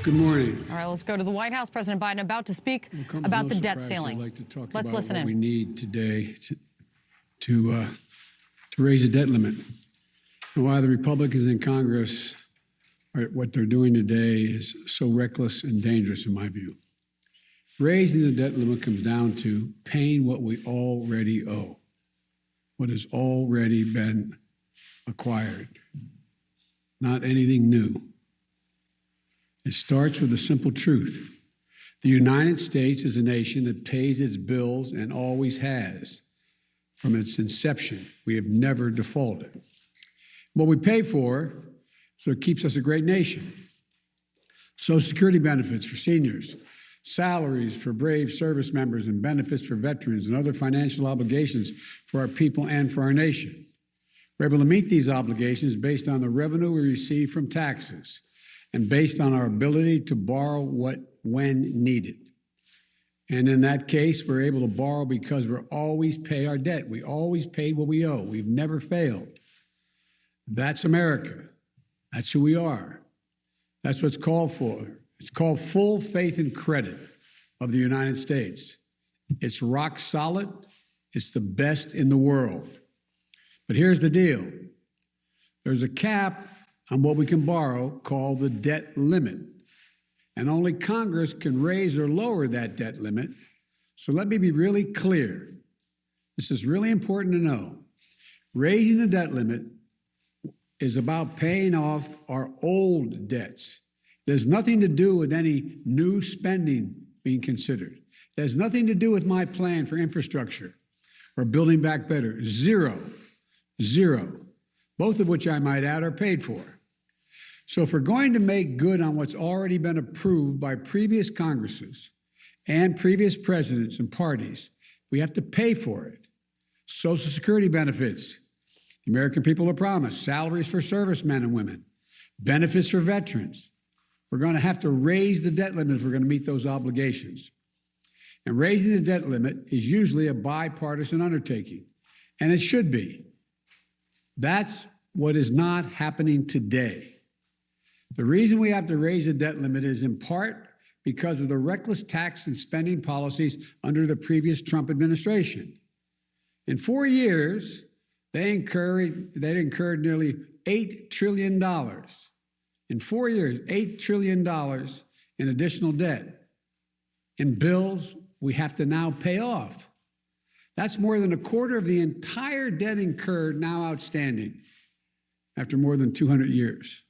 Good morning. All right, let's go to the White House. President Biden about to speak about the debt ceiling. I'd like to talk Let's about listen what in. we need today to raise the debt limit. And why the Republicans in Congress what they're doing today is so reckless and dangerous, in my view. Raising the debt limit comes down to paying what we already owe, what has already been acquired, not anything new. It starts with a simple truth. The United States is a nation that pays its bills and always has. From its inception, we have never defaulted. What we pay for is what keeps us a great nation. Social Security benefits for seniors, salaries for brave service members, and benefits for veterans, and other financial obligations for our people and for our nation. We're able to meet these obligations based on the revenue we receive from taxes and based on our ability to borrow when needed. And in that case, we're able to borrow because we always pay our debt. We always paid what we owe. We've never failed. That's America. That's who we are. That's what's called for. It's called full faith and credit of the United States. It's rock solid. It's the best in the world. But here's the deal. There's a cap on what we can borrow called the debt limit. And only Congress can raise or lower that debt limit. So let me be really clear. This is really important to know. Raising the debt limit is about paying off our old debts. It has nothing to do with any new spending being considered. It has nothing to do with my plan for infrastructure or building back better. Zero. Both of which I might add are paid for. So if we're going to make good on what's already been approved by previous Congresses and previous presidents and parties, we have to pay for it. Social Security benefits, the American people are promised, salaries for servicemen and women, benefits for veterans. We're going to have to raise the debt limit if we're going to meet those obligations. And raising the debt limit is usually a bipartisan undertaking, and it should be. That's what is not happening today. The reason we have to raise the debt limit is in part because of the reckless tax and spending policies under the previous Trump administration. In 4 years, they incurred nearly $8 trillion. In 4 years, $8 trillion in additional debt. In bills we have to now pay off. That's more than a quarter of the entire debt incurred now outstanding after more than 200 years.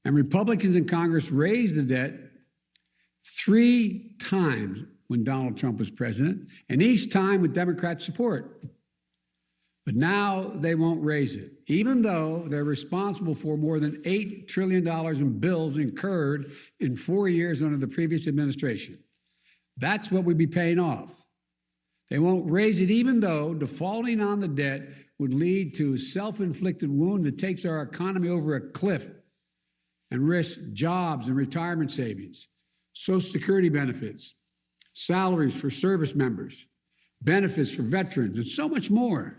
And Republicans in Congress raised the debt 3 times when Donald Trump was president, and each time with Democrat support. But now they won't raise it, even though they're responsible for more than $8 trillion in bills incurred in 4 years under the previous administration. That's what we'd be paying off. They won't raise it, even though defaulting on the debt would lead to a self-inflicted wound that takes our economy over a cliff and risks jobs and retirement savings, Social Security benefits, salaries for service members, benefits for veterans, and so much more.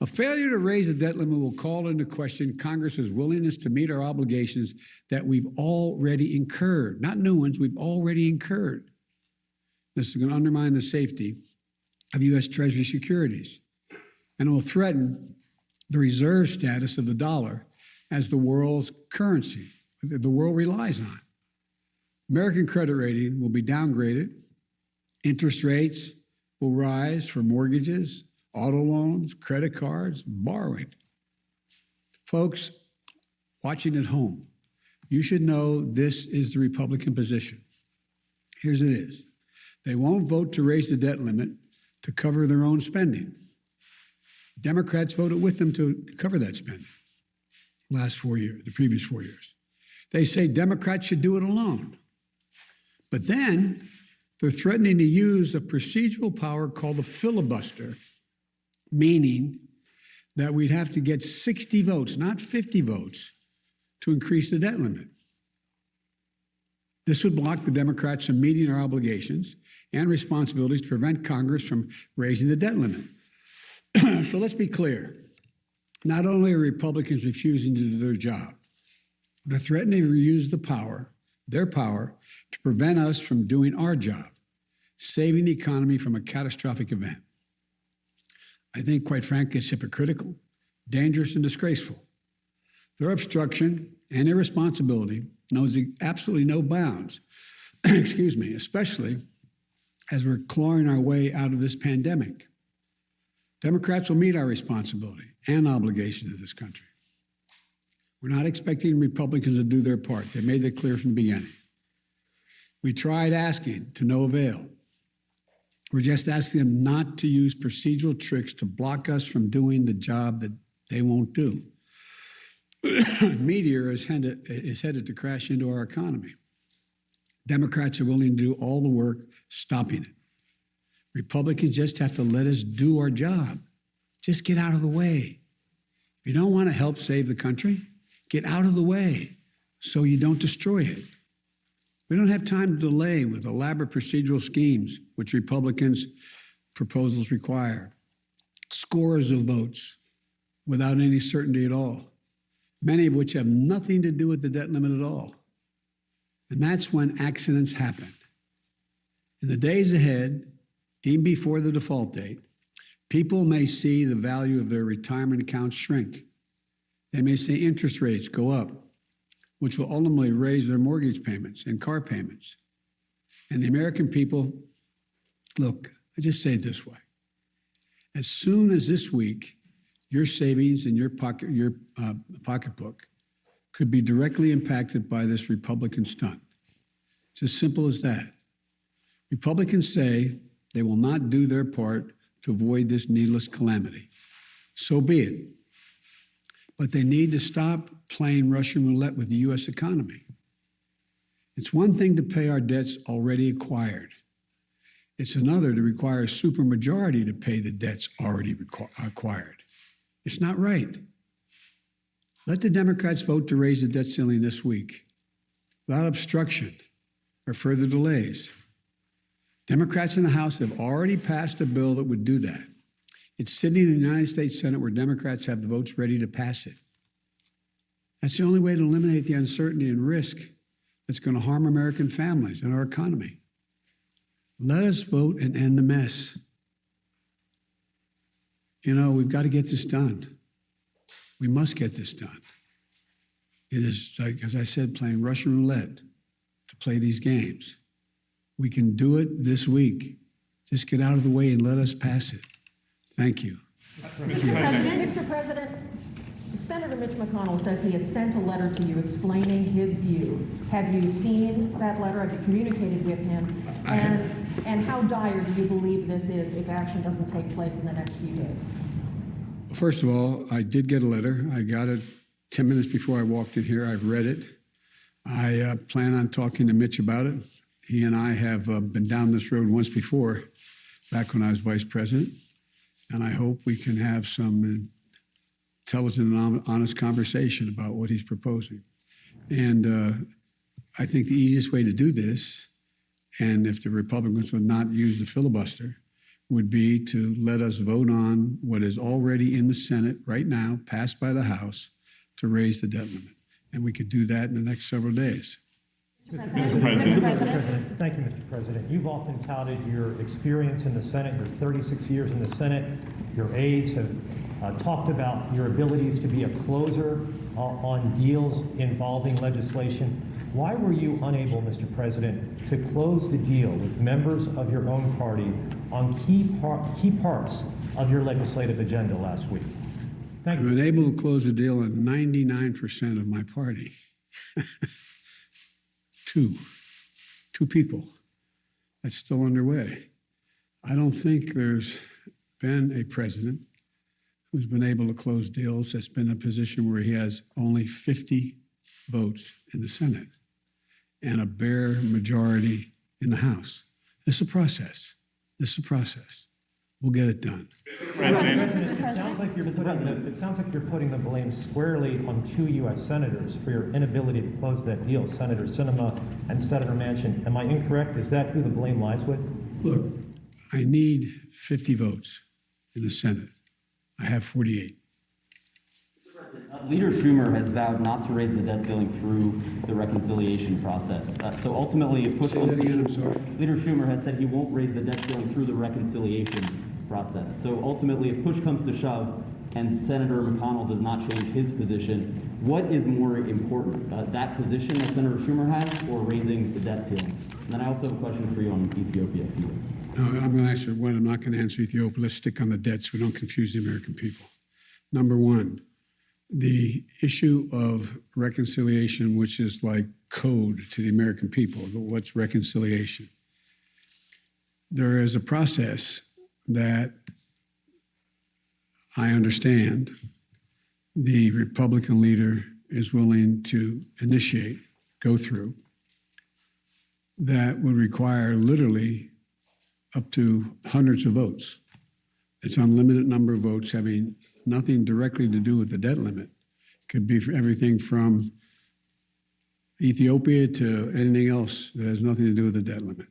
A failure to raise the debt limit will call into question Congress's willingness to meet our obligations that we've already incurred, not new ones, we've already incurred. This is going to undermine the safety of U.S. Treasury securities, and it will threaten the reserve status of the dollar as the world's currency that the world relies on. American credit rating will be downgraded. Interest rates will rise for mortgages, auto loans, credit cards, borrowing. Folks watching at home, you should know this is the Republican position. Here's it is. They won't vote to raise the debt limit to cover their own spending. Democrats voted with them to cover that spending the previous 4 years. They say Democrats should do it alone. But then they're threatening to use a procedural power called the filibuster, meaning that we'd have to get 60 votes, not 50 votes, to increase the debt limit. This would block the Democrats from meeting our obligations and responsibilities to prevent Congress from raising the debt limit. So let's be clear. Not only are Republicans refusing to do their job, they're threatening to use the power their power to prevent us from doing our job, saving the economy from a catastrophic event. I think, quite frankly, it's hypocritical, dangerous, and disgraceful. Their obstruction and irresponsibility knows absolutely no bounds, excuse me, especially as we're clawing our way out of this pandemic. Democrats will meet our responsibility and obligation to this country. We're not expecting Republicans to do their part. They made it clear from the beginning. We tried asking to no avail. We're just asking them not to use procedural tricks to block us from doing the job that they won't do. Meteor is headed to crash into our economy. Democrats are willing to do all the work stopping it. Republicans just have to let us do our job. Just get out of the way. If you don't want to help save the country, get out of the way so you don't destroy it. We don't have time to delay with elaborate procedural schemes, which Republicans' proposals require. Scores of votes without any certainty at all, many of which have nothing to do with the debt limit at all. And that's when accidents happen. In the days ahead, even before the default date, people may see the value of their retirement accounts shrink. They may see interest rates go up, which will ultimately raise their mortgage payments and car payments. And the American people, look, I just say it this way. As soon as this week, your savings in your pocketbook could be directly impacted by this Republican stunt. It's as simple as that. Republicans say they will not do their part to avoid this needless calamity. So be it. But they need to stop playing Russian roulette with the U.S. economy. It's one thing to pay our debts already acquired. It's another to require a supermajority to pay the debts already acquired. It's not right. Let the Democrats vote to raise the debt ceiling this week without obstruction or further delays. Democrats in the House have already passed a bill that would do that. It's sitting in the United States Senate where Democrats have the votes ready to pass it. That's the only way to eliminate the uncertainty and risk that's going to harm American families and our economy. Let us vote and end the mess. You know, we've got to get this done. We must get this done. It is, like, as I said, playing Russian roulette to play these games. We can do it this week. Just get out of the way and let us pass it. Thank you. Mr. President, Senator Mitch McConnell says he has sent a letter to you explaining his view. Have you seen that letter? Have you communicated with him? And how dire do you believe this is if action doesn't take place in the next few days? First of all, I did get a letter. I got it 10 minutes before I walked in here. I've read it. I plan on talking to Mitch about it. He and I have been down this road once before, back when I was vice president. And I hope we can have some intelligent and honest conversation about what he's proposing. And I think the easiest way to do this, and if the Republicans would not use the filibuster, would be to let us vote on what is already in the Senate right now, passed by the House, to raise the debt limit. And we could do that in the next several days. Mr. President. Thank you, Mr. President. You've often touted your experience in the Senate, your 36 years in the Senate. Your aides have talked about your abilities to be a closer on deals involving legislation. Why were you unable, Mr. President, to close the deal with members of your own party on key parts of your legislative agenda last week? Thank you. I've been able to close a deal on 99% of my party. Two people. That's still underway. I don't think there's been a president who's been able to close deals that's been in a position where he has only 50 votes in the Senate and a bare majority in the House. This is a process. We'll get it done. President, it sounds like you're putting the blame squarely on two U.S. senators for your inability to close that deal, Senator Sinema and Senator Manchin. Am I incorrect? Is that who the blame lies with? Look, I need 50 votes in the Senate. I have 48. Leader Schumer has vowed not to raise the debt ceiling through the reconciliation process. So ultimately, if push Say that comes to again, I'm shove, sorry. Leader Schumer has said he won't raise the debt ceiling through the reconciliation process. So ultimately, if push comes to shove and Senator McConnell does not change his position, what is more important, that position that Senator Schumer has or raising the debt ceiling? And then I also have a question for you on Ethiopia. If you would. No, I'm going to answer one. I'm not going to answer Ethiopia. Let's stick on the debt so we don't confuse the American people. Number one, the issue of reconciliation, which is like code to the American people. What's reconciliation? There is a process that I understand the Republican leader is willing to initiate, go through, that would require literally up to hundreds of votes. It's unlimited number of votes having nothing directly to do with the debt limit. Could be everything from Ethiopia to anything else that has nothing to do with the debt limit.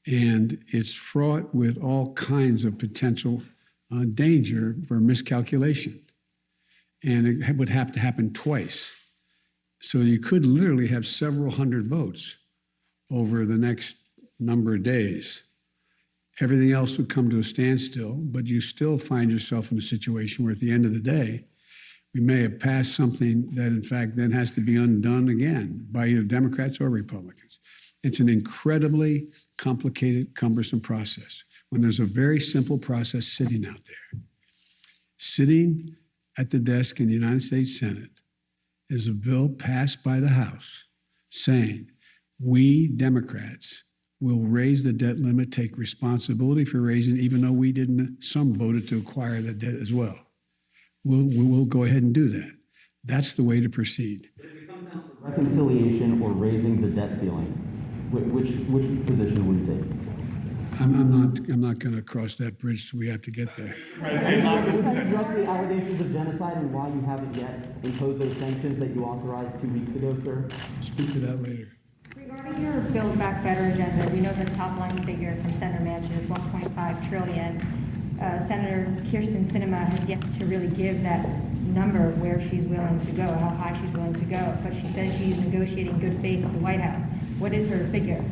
And it's fraught with all kinds of potential danger for miscalculation. And it would have to happen twice. So you could literally have several hundred votes over the next number of days. Everything else would come to a standstill, but you still find yourself in a situation where at the end of the day, we may have passed something that in fact then has to be undone again by either Democrats or Republicans. It's an incredibly complicated, cumbersome process when there's a very simple process sitting out there. Sitting at the desk in the United States Senate is a bill passed by the House saying, we Democrats will raise the debt limit, take responsibility for raising, even though we didn't, some voted to acquire that debt as well. We'll go ahead and do that. That's the way to proceed. If it comes down to reconciliation or raising the debt ceiling, which position would you take? I'm not going to cross that bridge till we have to get there. Would you address the allegations of genocide and why you haven't yet imposed those sanctions that you authorized 2 weeks ago, sir? Speak to that later. Regarding your Build Back Better agenda, we know the top line figure from Senator Manchin is $1.5 trillion. Senator Kirsten Sinema has yet to really give that number of where she's willing to go, how high she's willing to go, but she says she's negotiating good faith with the White House. What is her figure?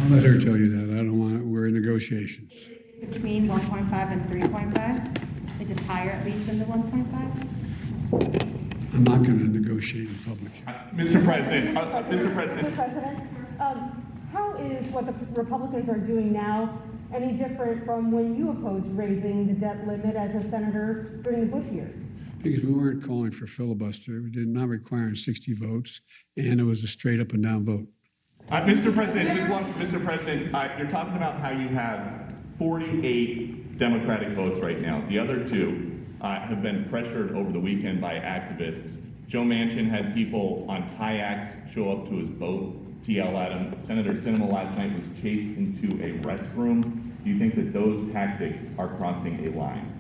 I'll let her tell you that. I don't want it. We're in negotiations. Between 1.5 and 3.5? Is it higher at least than the 1.5? I'm not going to negotiate in public. Mr. President, Mr. President. Mr. President, how is what the Republicans are doing now any different from when you opposed raising the debt limit as a senator during the Bush years? Because we weren't calling for filibuster. We did not requiring 60 votes, and it was a straight up and down vote. Mr. President, Mr. President, you're talking about how you have 48 Democratic votes right now. The other two have been pressured over the weekend by activists. Joe Manchin had people on kayaks show up to his boat to yell at him. Senator Sinema last night was chased into a restroom. Do you think that those tactics are crossing a line?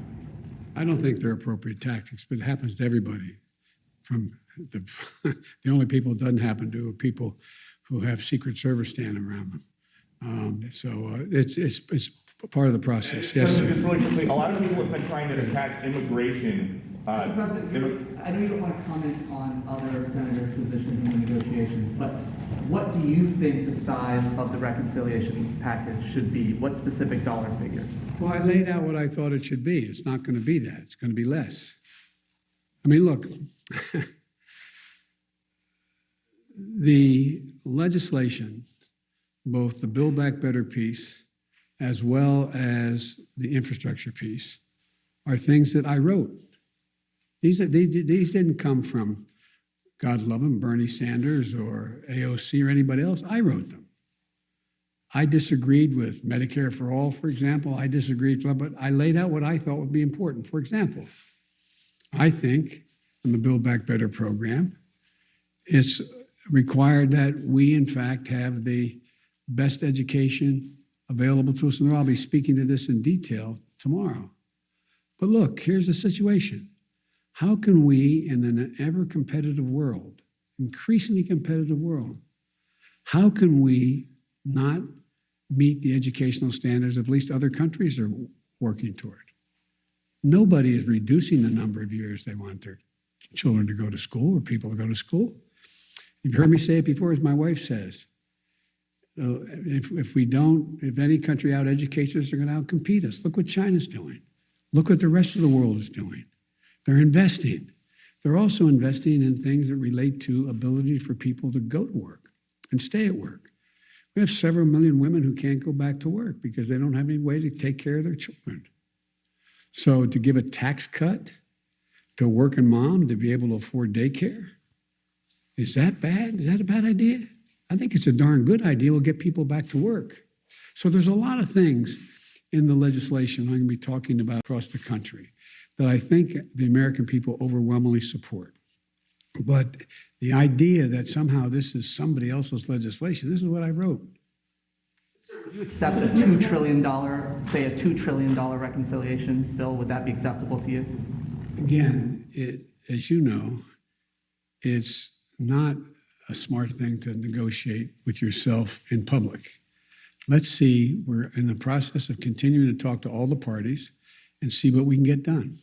I don't think they're appropriate tactics, but it happens to everybody. From the only people it doesn't happen to are people who have Secret Service standing around them. It's part of the process. Yes, sir. Just really quickly, a lot of people have been trying to attach immigration. Mr. President, I know you don't want to comment on other senators' positions in the negotiations, but what do you think the size of the reconciliation package should be? What specific dollar figure? Well, I laid out what I thought it should be. It's not going to be that. It's going to be less. I mean, look, the legislation, both the Build Back Better piece as well as the infrastructure piece, are things that I wrote. These didn't come from, God love him, Bernie Sanders or AOC or anybody else. I wrote them. I disagreed with Medicare for All, for example. I disagreed, but I laid out what I thought would be important. For example, I think in the Build Back Better program, it's required that we, in fact, have the best education available to us. And I'll be speaking to this in detail tomorrow. But look, here's the situation. How can we, in an ever-competitive world, increasingly competitive world, how can we not meet the educational standards of at least other countries are working toward? Nobody is reducing the number of years they want their children to go to school or people to go to school. You've heard me say it before, as my wife says. If any country out-educates us, they're going to out-compete us. Look what China's doing. Look what the rest of the world is doing. They're investing. They're also investing in things that relate to ability for people to go to work and stay at work. We have several million women who can't go back to work because they don't have any way to take care of their children. So to give a tax cut to a working mom to be able to afford daycare, is that bad? Is that a bad idea? I think it's a darn good idea. We'll get people back to work. So there's a lot of things in the legislation I'm going to be talking about across the country that I think the American people overwhelmingly support. But the idea that somehow this is somebody else's legislation, this is what I wrote. Would you accept a $2 trillion, say a $2 trillion reconciliation bill? Would that be acceptable to you? Again, as you know, it's not a smart thing to negotiate with yourself in public. Let's see, we're in the process of continuing to talk to all the parties and see what we can get done.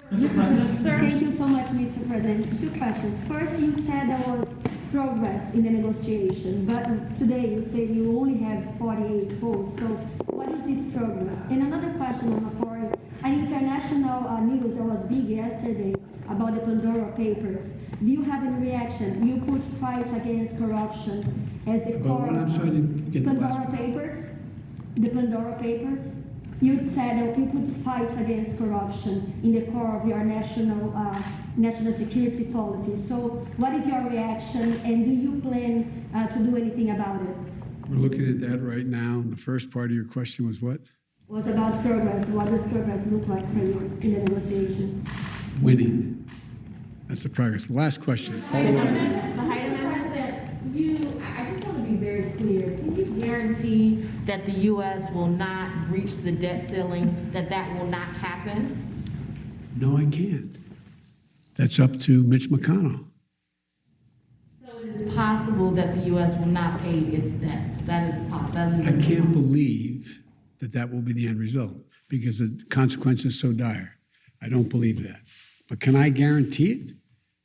Thank you so much, Mr. President. Two questions. First, you said there was progress in the negotiation, but today you said you only have 48 votes. So what is this progress? And another question on the floor, an international news that was big yesterday about the Pandora Papers. Do you have any reaction? You put fight against corruption as the core I'm sorry, I didn't get the last Pandora part. Papers. The Pandora Papers. You said that you put fight against corruption in the core of your national security policy. So what is your reaction, and do you plan to do anything about it? We're looking at that right now. The first part of your question was what? Was about progress. What does progress look like for you in the negotiations? Winning. That's the progress. The last question. All the way. I just want to be very clear. Can you guarantee that the U.S. will not breach the debt ceiling, that will not happen? No, I can't. That's up to Mitch McConnell. So it is possible that the U.S. will not pay its debt. That is possible. I can't believe that will be the end result because the consequence is so dire. I don't believe that. But can I guarantee it?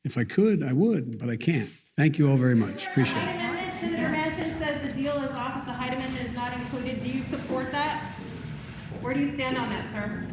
If I could, I would, but I can't. Thank you all very much. Appreciate it. Senator Manchin says the deal is off if the Hyde Amendment is not included. Do you support that? Where do you stand on that, sir?